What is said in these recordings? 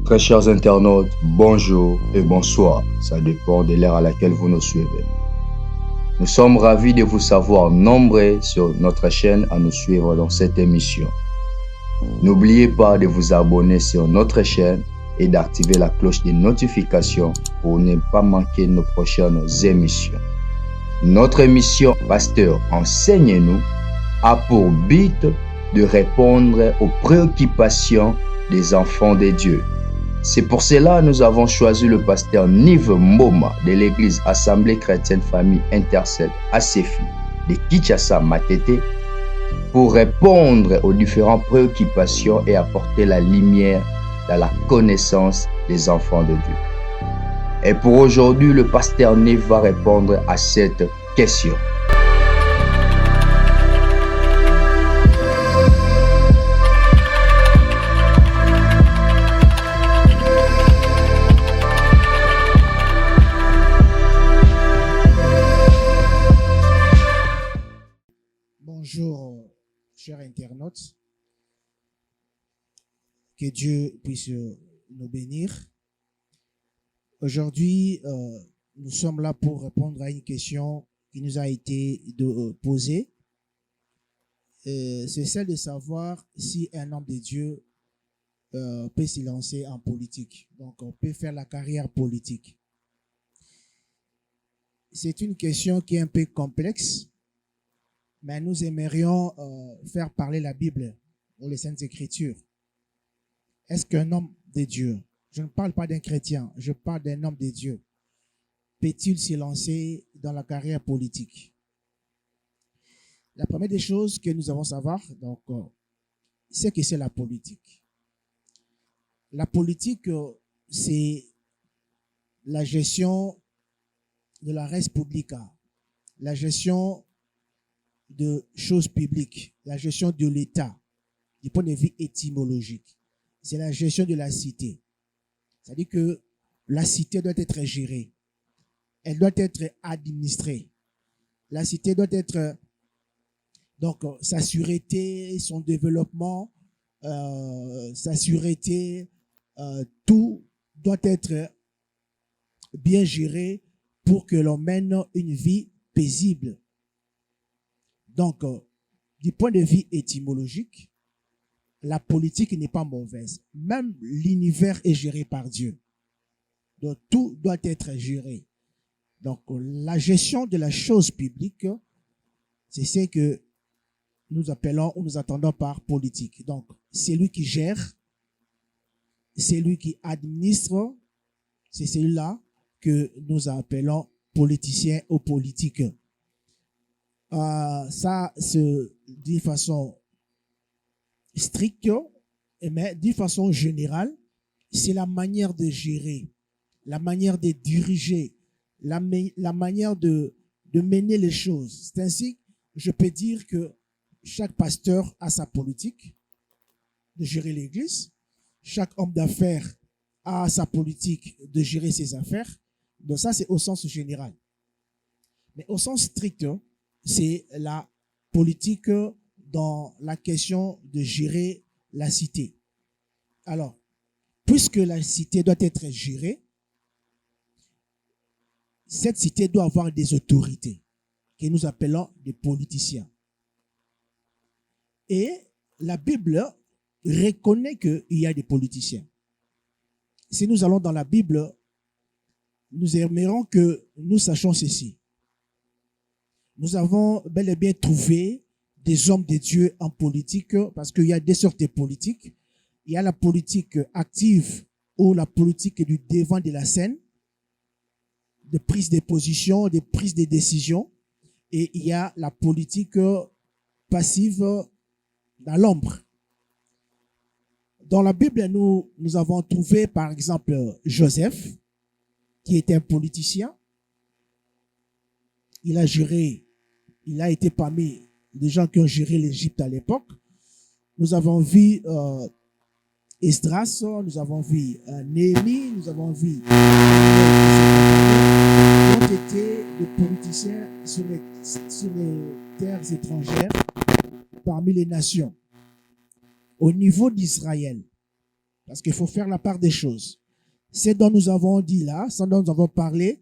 Très chers internautes, bonjour et bonsoir. Ça dépend de l'heure à laquelle vous nous suivez. Nous sommes ravis de vous savoir nombreux sur notre chaîne à nous suivre dans cette émission. N'oubliez pas de vous abonner sur notre chaîne et d'activer la cloche de notification pour ne pas manquer nos prochaines émissions. Notre émission Pasteur, enseigne-nous a pour but de répondre aux préoccupations des enfants de Dieu. C'est pour cela que nous avons choisi le pasteur Nive Mboma de l'église Assemblée chrétienne famille Intercede ACFI de Kinshasa Matete pour répondre aux différentes préoccupations et apporter la lumière dans la connaissance des enfants de Dieu. Et pour aujourd'hui, le pasteur Nive va répondre à cette question. Bonjour, chers internautes. Que Dieu puisse nous bénir. Aujourd'hui, nous sommes là pour répondre à une question qui nous a été posée. C'est celle de savoir si un homme de Dieu peut se lancer en politique. Donc, on peut faire la carrière politique. C'est une question qui est un peu complexe. Mais nous aimerions faire parler la Bible ou les Saintes Écritures. Est-ce qu'un homme de Dieu, je ne parle pas d'un chrétien, je parle d'un homme de Dieu, peut-il se lancer dans la carrière politique? La première des choses que nous avons à savoir, donc, c'est que c'est la politique. La politique, c'est la gestion de la res publica, la gestion de choses publiques, la gestion de l'État, du point de vue étymologique. C'est la gestion de la cité. C'est-à-dire que la cité doit être gérée. Elle doit être administrée. La cité doit être, donc, sa sûreté, son développement, sa sûreté, tout doit être bien géré pour que l'on mène une vie paisible. Donc, du point de vue étymologique, la politique n'est pas mauvaise. Même l'univers est géré par Dieu. Donc, tout doit être géré. Donc, la gestion de la chose publique, c'est ce que nous appelons ou nous attendons par politique. Donc, c'est lui qui gère, c'est lui qui administre, c'est celui-là que nous appelons politicien ou politique. Ça se dit de façon stricte, mais d'une façon générale, c'est la manière de gérer, la manière de diriger, la manière de mener les choses. C'est ainsi que je peux dire que chaque pasteur a sa politique de gérer l'église, chaque homme d'affaires a sa politique de gérer ses affaires. Donc ça, c'est au sens général. Mais au sens strict, c'est la politique dans la question de gérer la cité. Alors, puisque la cité doit être gérée, cette cité doit avoir des autorités que nous appelons des politiciens. Et la Bible reconnaît qu'il y a des politiciens. Si nous allons dans la Bible, nous aimerons que nous sachions ceci. Nous avons bel et bien trouvé des hommes de Dieu en politique, parce qu'il y a deux sortes de politiques. Il y a la politique active ou la politique du devant de la scène, de prise de position, de prise de décision. Et il y a la politique passive dans l'ombre. Dans la Bible, nous avons trouvé par exemple Joseph, qui était un politicien. Il a été parmi les gens qui ont géré l'Égypte à l'époque. Nous avons vu Esdras, nous avons vu Néhémie, nous avons vu qui ont été des politiciens sur les terres étrangères parmi les nations. Au niveau d'Israël, Parce qu'il faut faire la part des choses. Ce dont nous avons dit là, ce dont nous avons parlé,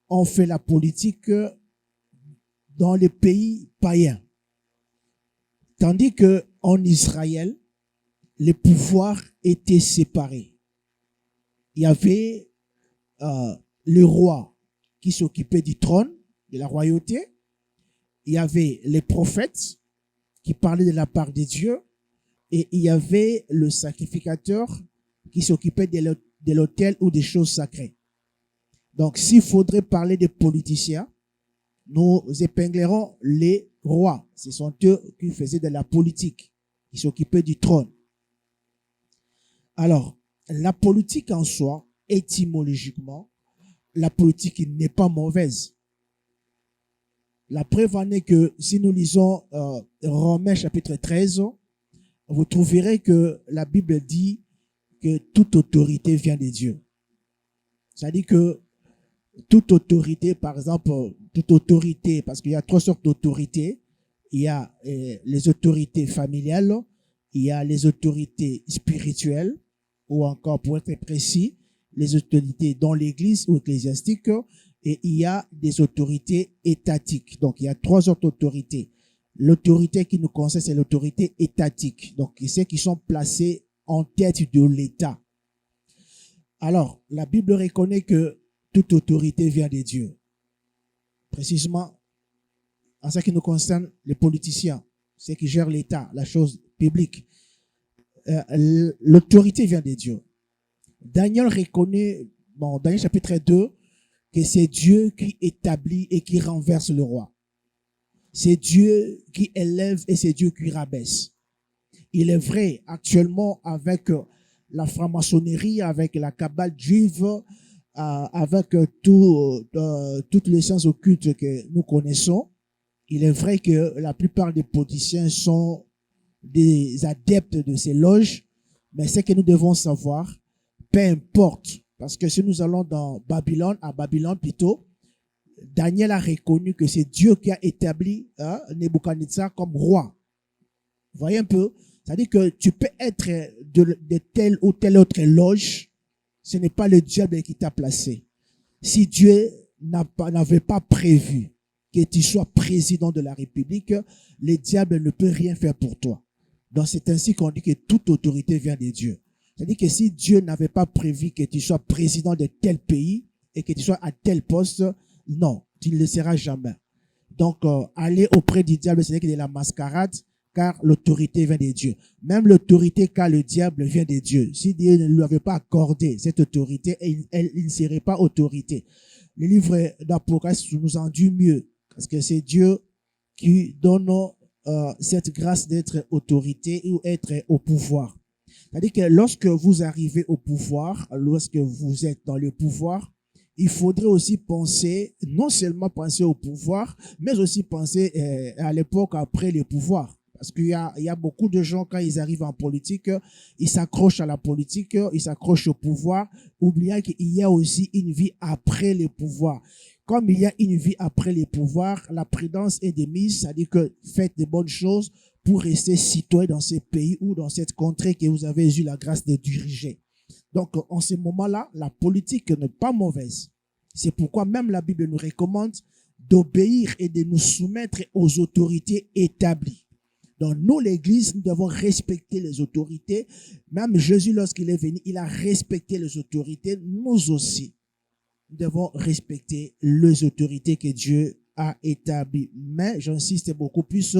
on fait la politique dans les pays païens. Tandis que en Israël, les pouvoirs étaient séparés. Il y avait le roi qui s'occupait du trône, de la royauté. Il y avait les prophètes qui parlaient de la part de Dieu. Et il y avait le sacrificateur qui s'occupait de l'autel ou des choses sacrées. Donc, s'il faudrait parler des politiciens, nous épinglerons les rois. Ce sont eux qui faisaient de la politique, qui s'occupaient du trône. Alors, la politique en soi, étymologiquement, la politique n'est pas mauvaise. La preuve en est que si nous lisons Romains chapitre 13, vous trouverez que la Bible dit que toute autorité vient de Dieu. C'est-à-dire que toute autorité, par exemple, toute autorité, parce qu'il y a trois sortes d'autorités. Il y a les autorités familiales, il y a les autorités spirituelles, ou encore, pour être précis, les autorités dans l'église ou ecclésiastique, et il y a des autorités étatiques. Donc, il y a trois sortes d'autorités. L'autorité qui nous concerne, c'est l'autorité étatique. Donc, ceux qui sont placés en tête de l'État. Alors, la Bible reconnaît que toute autorité vient de Dieu. Précisément, en ce qui nous concerne, les politiciens, ceux qui gèrent l'État, la chose publique. L'autorité vient de Dieu. Daniel reconnaît, dans Daniel chapitre 2, que c'est Dieu qui établit et qui renverse le roi. C'est Dieu qui élève et c'est Dieu qui rabaisse. Il est vrai, actuellement, avec la franc-maçonnerie, avec la cabale juive, avec toutes les sciences occultes que nous connaissons, il est vrai que la plupart des politiciens sont des adeptes de ces loges, mais ce que nous devons savoir, peu importe, parce que si nous allons dans Babylone, à Babylone plutôt, Daniel a reconnu que c'est Dieu qui a établi Nebuchadnezzar comme roi. Vous voyez un peu? C'est-à-dire que tu peux être de telle ou telle autre loge, ce n'est pas le diable qui t'a placé. Si Dieu n'avait pas prévu que tu sois président de la République, le diable ne peut rien faire pour toi. Donc c'est ainsi qu'on dit que toute autorité vient de Dieu. C'est-à-dire que si Dieu n'avait pas prévu que tu sois président de tel pays et que tu sois à tel poste, non, tu ne le seras jamais. Donc, aller auprès du diable, c'est de la mascarade, car l'autorité vient de Dieu. Même l'autorité qu'a le diable vient de Dieu. Si Dieu ne lui avait pas accordé cette autorité, il ne serait pas autorité. Le livre d'Apocalypse nous en dit mieux, parce que c'est Dieu qui donne cette grâce d'être autorité ou être au pouvoir. C'est-à-dire que lorsque vous arrivez au pouvoir, lorsque vous êtes dans le pouvoir, il faudrait aussi penser, non seulement penser au pouvoir, mais aussi penser à l'époque après le pouvoir. Parce qu'il y a beaucoup de gens, quand ils arrivent en politique, ils s'accrochent à la politique, ils s'accrochent au pouvoir, oubliant qu'il y a aussi une vie après le pouvoir. Comme il y a une vie après le pouvoir, la prudence est de mise, c'est-à-dire que faites de bonnes choses pour rester citoyen dans ce pays ou dans cette contrée que vous avez eu la grâce de diriger. Donc, en ce moment-là, la politique n'est pas mauvaise. C'est pourquoi même la Bible nous recommande d'obéir et de nous soumettre aux autorités établies. Donc, nous, l'Église, nous devons respecter les autorités. Même Jésus, lorsqu'il est venu, il a respecté les autorités. Nous aussi, nous devons respecter les autorités que Dieu a établies. Mais, j'insiste beaucoup plus,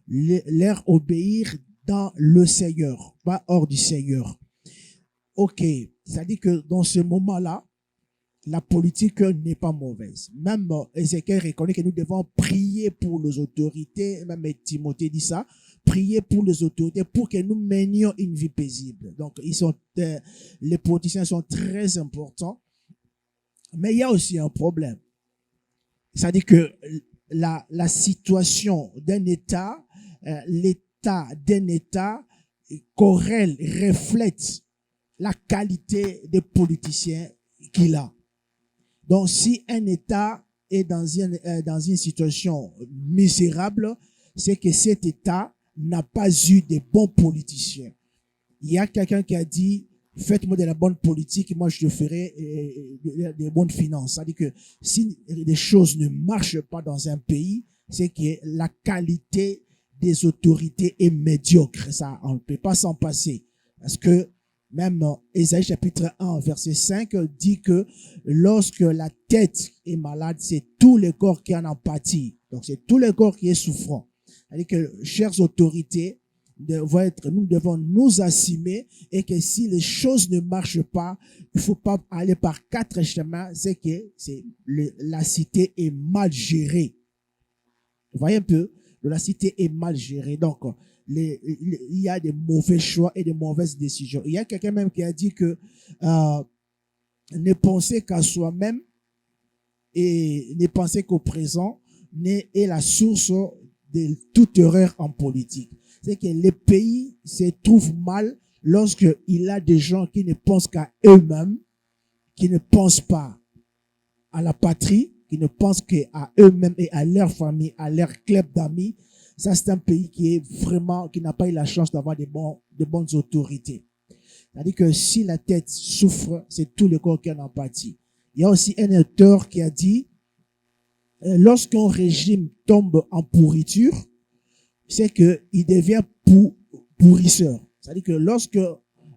leur obéir dans le Seigneur, pas hors du Seigneur. Ok, c'est-à-dire que dans ce moment-là, la politique n'est pas mauvaise. Même Ézéchiel reconnaît que nous devons prier pour les autorités, même Timothée dit ça, prier pour les autorités pour que nous menions une vie paisible. Donc, les politiciens sont très importants, mais il y a aussi un problème. C'est-à-dire que la situation d'un État, l'état d'un État corrèle, reflète la qualité des politiciens qu'il a. Donc, si un État est dans une situation misérable, c'est que cet État n'a pas eu de bons politiciens. Il y a quelqu'un qui a dit faites-moi de la bonne politique et moi je ferai des bonnes finances. C'est-à-dire que si les choses ne marchent pas dans un pays, c'est que la qualité des autorités est médiocre. Ça, on ne peut pas s'en passer. Parce que même Ésaïe chapitre 1, verset 5 dit que lorsque la tête est malade, c'est tout le corps qui en pâtit. Donc c'est tout le corps qui est souffrant. C'est-à-dire que, chères autorités, nous devons nous assumer et que si les choses ne marchent pas, il faut pas aller par 4 chemins, c'est que la cité est mal gérée. Vous voyez un peu, la cité est mal gérée. Donc, il y a des mauvais choix et des mauvaises décisions. Il y a quelqu'un même qui a dit que ne penser qu'à soi-même et ne penser qu'au présent est la source de toute erreur en politique. C'est que les pays se trouvent mal lorsqu'il y a des gens qui ne pensent qu'à eux-mêmes, qui ne pensent pas à la patrie, qui ne pensent qu'à eux-mêmes et à leur famille, à leur club d'amis. Ça, c'est un pays qui n'a pas eu la chance d'avoir de bonnes autorités. C'est-à-dire que si la tête souffre, c'est tout le corps qui en pâtit. Il y a aussi un auteur qui a dit, lorsqu'un régime tombe en pourriture, c'est qu'il devient pourrisseur. C'est-à-dire que lorsque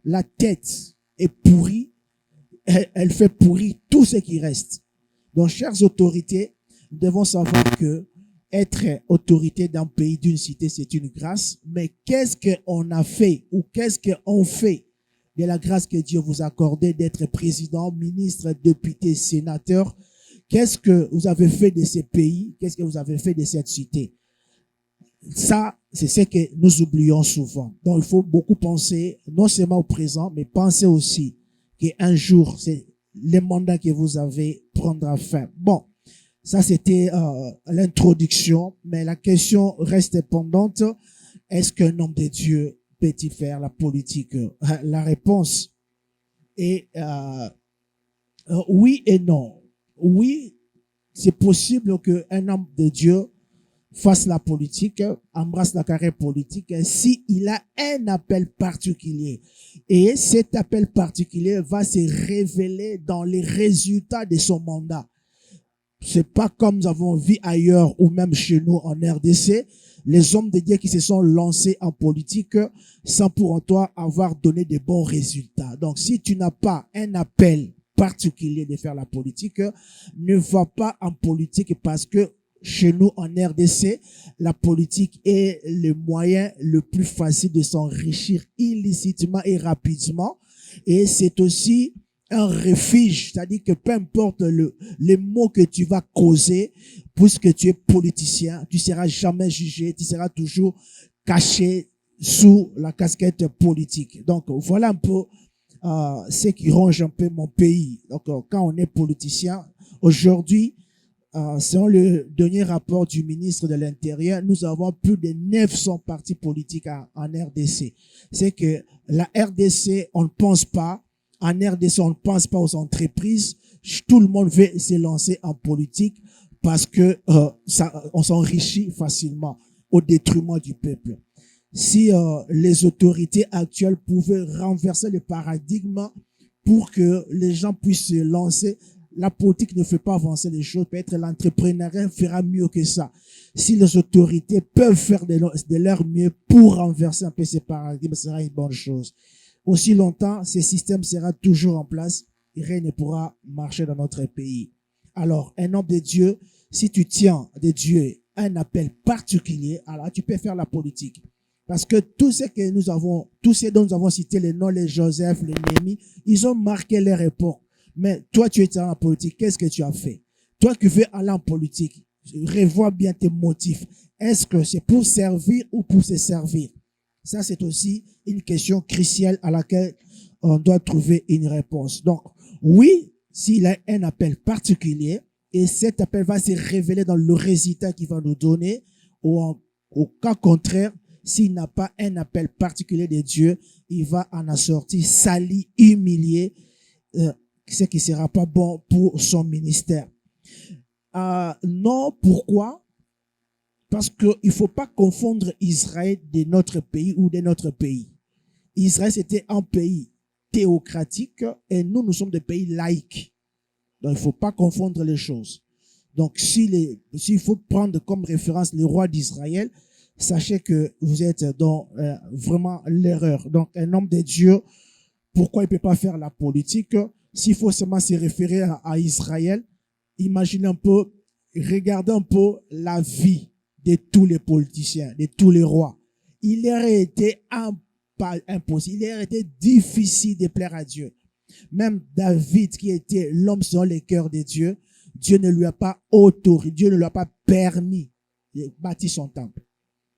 la tête est pourrie, elle fait pourrir tout ce qui reste. Donc, chères autorités, nous devons savoir que être autorité d'un pays, d'une cité, c'est une grâce. Mais qu'est-ce qu'on a fait ou qu'est-ce qu'on fait de la grâce que Dieu vous a accordée d'être président, ministre, député, sénateur? Qu'est-ce que vous avez fait de ces pays? Qu'est-ce que vous avez fait de cette cité? Ça, c'est ce que nous oublions souvent. Donc, il faut beaucoup penser, non seulement au présent, mais penser aussi qu'un jour, c'est le mandat que vous avez prendra fin. Bon, ça c'était l'introduction, mais la question reste pendante. Est-ce qu'un homme de Dieu peut-il faire la politique? La réponse est oui et non. Oui, c'est possible qu'un homme de Dieu fasse la politique, embrasse la carrière politique, s'il a un appel particulier. Et cet appel particulier va se révéler dans les résultats de son mandat. C'est pas comme nous avons vu ailleurs ou même chez nous en RDC, les hommes de Dieu qui se sont lancés en politique sans pour autant avoir donné de bons résultats. Donc, si tu n'as pas un appel particulier de faire la politique, ne va pas en politique parce que chez nous, en RDC, la politique est le moyen le plus facile de s'enrichir illicitement et rapidement. Et c'est aussi un refuge, c'est-à-dire que peu importe les mots que tu vas causer, puisque tu es politicien, tu seras jamais jugé, tu seras toujours caché sous la casquette politique. Donc, voilà un peu ce qui ronge un peu mon pays. Donc, quand on est politicien, aujourd'hui, selon le dernier rapport du ministre de l'Intérieur, nous avons plus de 900 partis politiques en RDC. C'est que la RDC, on ne pense pas. En RDC, on ne pense pas aux entreprises. Tout le monde veut se lancer en politique parce que on s'enrichit facilement au détriment du peuple. Si les autorités actuelles pouvaient renverser le paradigme pour que les gens puissent se lancer, la politique ne fait pas avancer les choses. Peut-être l'entrepreneuriat fera mieux que ça. Si les autorités peuvent faire de leur mieux pour renverser un peu ces paradigmes, ce sera une bonne chose. Aussi longtemps, ce système sera toujours en place, rien ne pourra marcher dans notre pays. Alors, un homme de Dieu, si tu tiens de Dieu un appel particulier, alors tu peux faire la politique. Parce que tous ceux dont nous avons cité les noms, les Joseph, les Néhémie, ils ont marqué leur époque. Mais toi, tu es dans la politique, qu'est-ce que tu as fait? Toi qui veux aller en politique, revois bien tes motifs. Est-ce que c'est pour servir ou pour se servir? Ça, c'est aussi une question cruciale à laquelle on doit trouver une réponse. Donc, oui, s'il a un appel particulier, et cet appel va se révéler dans le résultat qu'il va nous donner, ou au cas contraire, s'il n'a pas un appel particulier de Dieu, il va en sortir sali, humilié, ce qui ne sera pas bon pour son ministère. Non, pourquoi? Parce qu'il ne faut pas confondre Israël de notre pays ou de notre pays. Israël, c'était un pays. théocratique et nous sommes des pays laïques. Donc, il ne faut pas confondre les choses. Donc, s'il faut prendre comme référence le roi d'Israël, sachez que vous êtes dans vraiment l'erreur. Donc, un homme de Dieu, pourquoi il ne peut pas faire la politique? S'il faut seulement se référer à Israël, imaginez un peu, regardez un peu la vie de tous les politiciens, de tous les rois. Il aurait été impossible, il aurait été difficile de plaire à Dieu. Même David, qui était l'homme selon les cœurs de Dieu, Dieu ne lui a pas autorisé, Dieu ne lui a pas permis de bâtir son temple.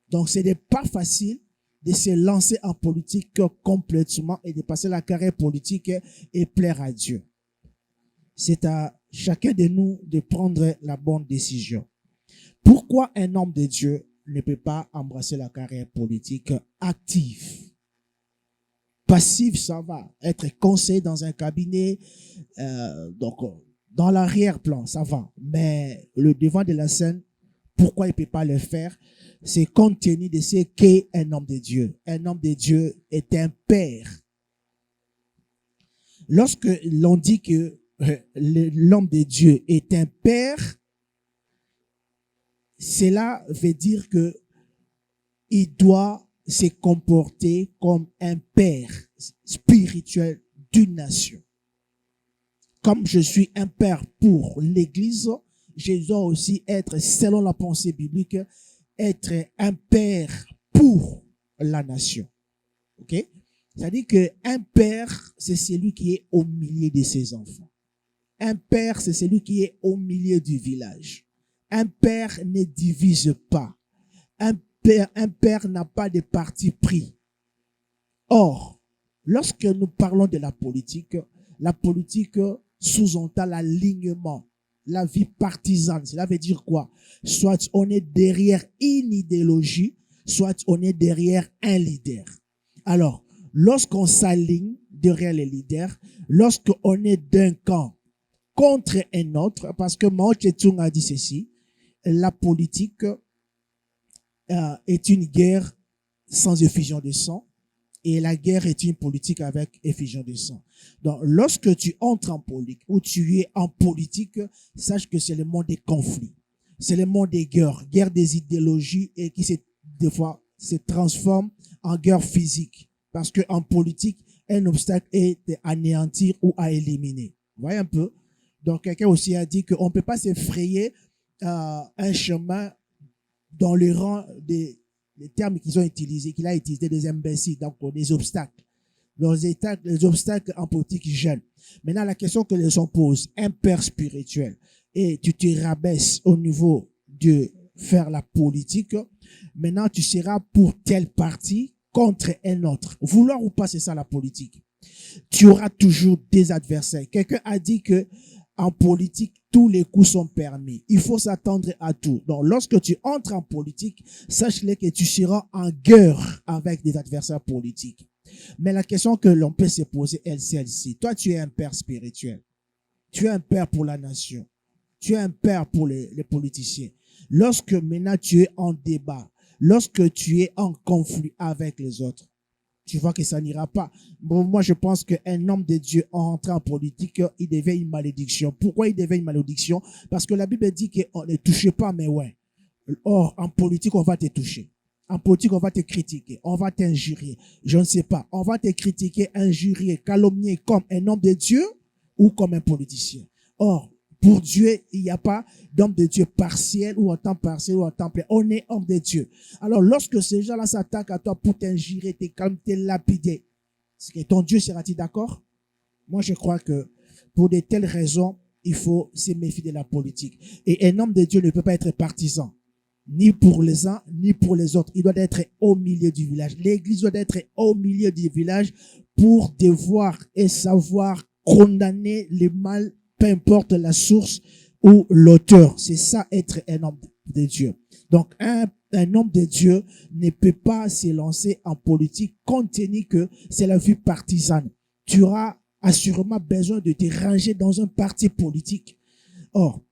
Donc, ce n'est pas facile de se lancer en politique complètement et de passer la carrière politique et plaire à Dieu. C'est à chacun de nous de prendre la bonne décision. Pourquoi un homme de Dieu ne peut pas embrasser la carrière politique active? Passive, ça va. Être conseiller dans un cabinet, donc dans l'arrière-plan, ça va. Mais le devant de la scène, pourquoi il ne peut pas le faire? C'est compte tenu de ce qu'est un homme de Dieu. Un homme de Dieu est un père. Lorsque l'on dit que l'homme de Dieu est un père, cela veut dire que il doit se comporter comme un père spirituel d'une nation. Comme je suis un père pour l'Église, je dois aussi être, selon la pensée biblique, être un père pour la nation. Ok? C'est-à-dire qu'un père, c'est celui qui est au milieu de ses enfants. Un père, c'est celui qui est au milieu du village. Un père ne divise pas. Un père n'a pas de parti pris. Or, lorsque nous parlons de la politique sous-entend l'alignement, la vie partisane. Cela veut dire quoi? Soit on est derrière une idéologie, soit on est derrière un leader. Alors, lorsqu'on s'aligne derrière les leaders, lorsqu'on est d'un camp contre un autre, parce que Mao Tse-tung a dit ceci, la politique est une guerre sans effusion de sang, et la guerre est une politique avec effusion de sang. Donc, lorsque tu entres en politique, ou tu es en politique, sache que c'est le monde des conflits. C'est le monde des guerres des idéologies, et qui des fois se transforme en guerre physique. Parce que en politique, un obstacle est à anéantir ou à éliminer. Vous voyez un peu? Donc, quelqu'un aussi a dit qu'on ne peut pas s'effrayer un chemin dans le rang des termes qu'ils ont utilisés, qu'il a utilisé des imbéciles, donc des obstacles. Les obstacles en politique gênent. Maintenant, la question que les gens posent, un père spirituel, et tu te rabaisses au niveau de faire la politique, maintenant tu seras pour tel parti contre un autre. Vouloir ou pas, c'est ça la politique. Tu auras toujours des adversaires. Quelqu'un a dit que en politique, tous les coups sont permis. Il faut s'attendre à tout. Donc, lorsque tu entres en politique, sache-le que tu seras en guerre avec des adversaires politiques. Mais la question que l'on peut se poser est celle-ci. Toi, tu es un père spirituel. Tu es un père pour la nation. Tu es un père pour les politiciens. Lorsque maintenant tu es en débat, lorsque tu es en conflit avec les autres, tu vois que ça n'ira pas. Bon, moi, je pense qu'un homme de Dieu, en rentrant en politique, il devait une malédiction. Pourquoi il devait une malédiction? Parce que la Bible dit qu'on ne touche pas, mais ouais. Or, en politique, on va te toucher. En politique, on va te critiquer. On va t'injurier. Je ne sais pas. On va te critiquer, injurier, calomnier comme un homme de Dieu ou comme un politicien. Or, pour Dieu, il n'y a pas d'homme de Dieu partiel ou en temps partiel ou en temps plein. On est homme de Dieu. Alors, lorsque ces gens-là s'attaquent à toi pour t'injurer, te calmer, te lapider, est-ce que ton Dieu sera-t-il d'accord? Moi, je crois que pour de telles raisons, il faut se méfier de la politique. Et un homme de Dieu ne peut pas être partisan, ni pour les uns, ni pour les autres. Il doit être au milieu du village. L'église doit être au milieu du village pour devoir et savoir condamner le mal, peu importe la source ou l'auteur. C'est ça, être un homme de Dieu. Donc, un homme de Dieu ne peut pas se lancer en politique compte tenu que c'est la vie partisane. Tu auras assurément besoin de te ranger dans un parti politique. Or,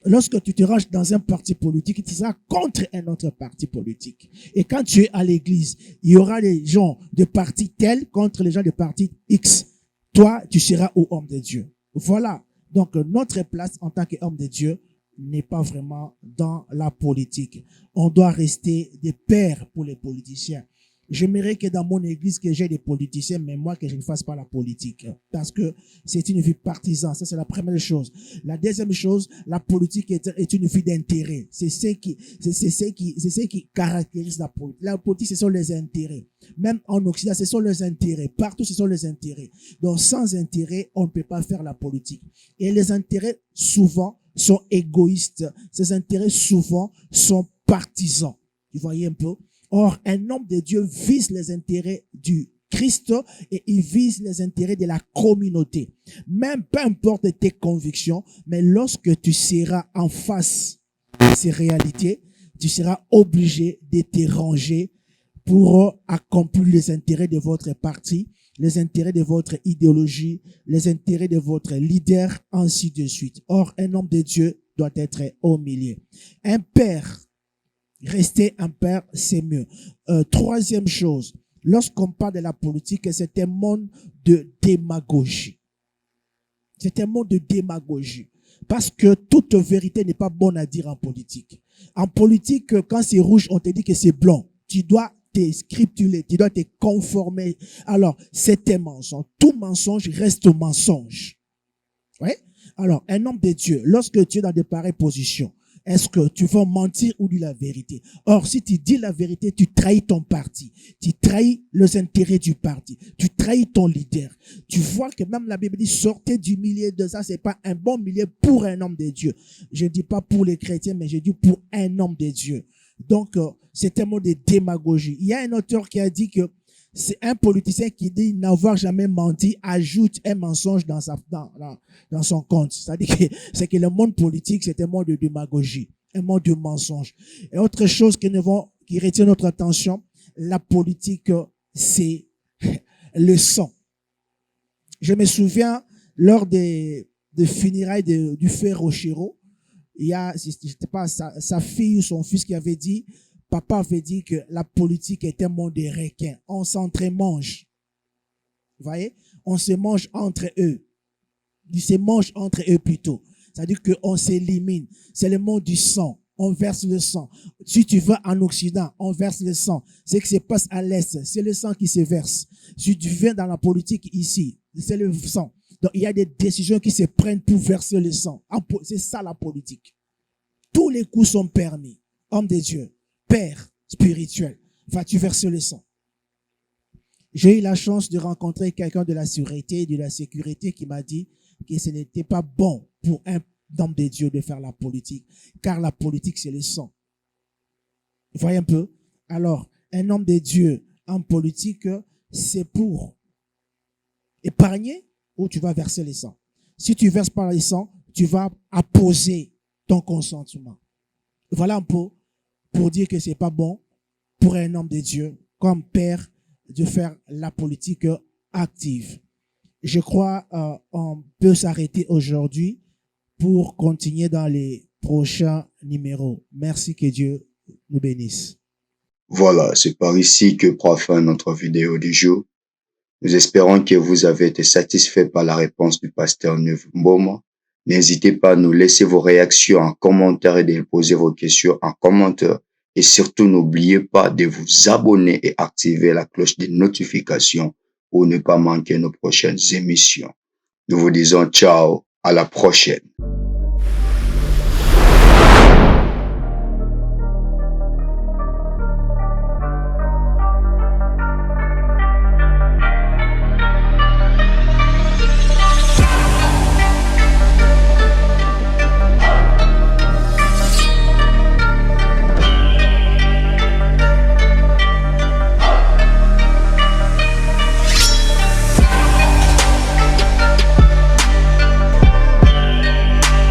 Lorsque tu te ranges dans un parti politique, tu seras contre un autre parti politique. Et quand tu es à l'église, il y aura les gens de parti tel contre les gens de parti X. Toi, tu seras au homme de Dieu. Voilà. Donc, notre place en tant qu'homme de Dieu n'est pas vraiment dans la politique. On doit rester des pères pour les politiciens. J'aimerais que dans mon église, que j'ai des politiciens, mais moi, que je ne fasse pas la politique. Parce que c'est une vie partisane. Ça, c'est la première chose. La deuxième chose, la politique est une vie d'intérêt. C'est ce qui caractérise la politique. La politique, ce sont les intérêts. Même en Occident, ce sont les intérêts. Partout, ce sont les intérêts. Donc, sans intérêt, on ne peut pas faire la politique. Et les intérêts, souvent, sont égoïstes. Ces intérêts, souvent, sont partisans. Vous voyez un peu? Or, un homme de Dieu vise les intérêts du Christ et il vise les intérêts de la communauté. Même peu importe tes convictions, mais lorsque tu seras en face de ces réalités, tu seras obligé de te ranger pour accomplir les intérêts de votre parti, les intérêts de votre idéologie, les intérêts de votre leader, ainsi de suite. Or, un homme de Dieu doit être au milieu. Un père, rester un père, c'est mieux. Troisième chose, lorsqu'on parle de la politique, c'est un monde de démagogie. C'est un monde de démagogie. Parce que toute vérité n'est pas bonne à dire en politique. En politique, quand c'est rouge, on te dit que c'est blanc. Tu dois te scriptuler, tu dois te conformer. Alors, c'est un mensonge. Tout mensonge reste mensonge. Oui? Alors, un homme de Dieu, lorsque tu es dans de pareilles positions, est-ce que tu vas mentir ou dire la vérité? Or, si tu dis la vérité, tu trahis ton parti. Tu trahis les intérêts du parti. Tu trahis ton leader. Tu vois que même la Bible dit, sortez du milieu de ça. C'est pas un bon milieu pour un homme de Dieu. Je dis pas pour les chrétiens, mais je dis pour un homme de Dieu. Donc, c'est un mot de démagogie. Il y a un auteur qui a dit que c'est un politicien qui dit n'avoir jamais menti, ajoute un mensonge dans son compte. C'est-à-dire que c'est que le monde politique, c'est un monde de démagogie, un monde de mensonge. Et autre chose qui retient notre attention, la politique, c'est le sang. Je me souviens, lors des funérailles du frère Rochero, il y a, je sais pas, sa fille ou son fils qui avait dit, papa avait dit que la politique est un monde de requins. On s'entremange. Vous voyez? On se mange entre eux. Ils se mangent entre eux plutôt. C'est-à-dire qu'on s'élimine. C'est le monde du sang. On verse le sang. Si tu vas en Occident, on verse le sang. Ce qui se passe à l'Est, c'est le sang qui se verse. Si tu viens dans la politique ici, c'est le sang. Donc, il y a des décisions qui se prennent pour verser le sang. C'est ça la politique. Tous les coups sont permis. Homme de Dieu. Père spirituel, vas-tu verser le sang? J'ai eu la chance de rencontrer quelqu'un de la sûreté et de la sécurité qui m'a dit que ce n'était pas bon pour un homme de Dieu de faire la politique, car la politique, c'est le sang. Vous voyez un peu? Alors, un homme de Dieu en politique, c'est pour épargner ou tu vas verser le sang. Si tu verses pas le sang, tu vas apposer ton consentement. Voilà un peu pour dire que c'est pas bon pour un homme de Dieu, comme père, de faire la politique active. Je crois on peut s'arrêter aujourd'hui pour continuer dans les prochains numéros. Merci, que Dieu nous bénisse. Voilà, c'est par ici que prend fin notre vidéo du jour. Nous espérons que vous avez été satisfait par la réponse du pasteur Mboma. N'hésitez pas à nous laisser vos réactions en commentaire et de poser vos questions en commentaire. Et surtout, n'oubliez pas de vous abonner et activer la cloche de notification pour ne pas manquer nos prochaines émissions. Nous vous disons ciao, à la prochaine.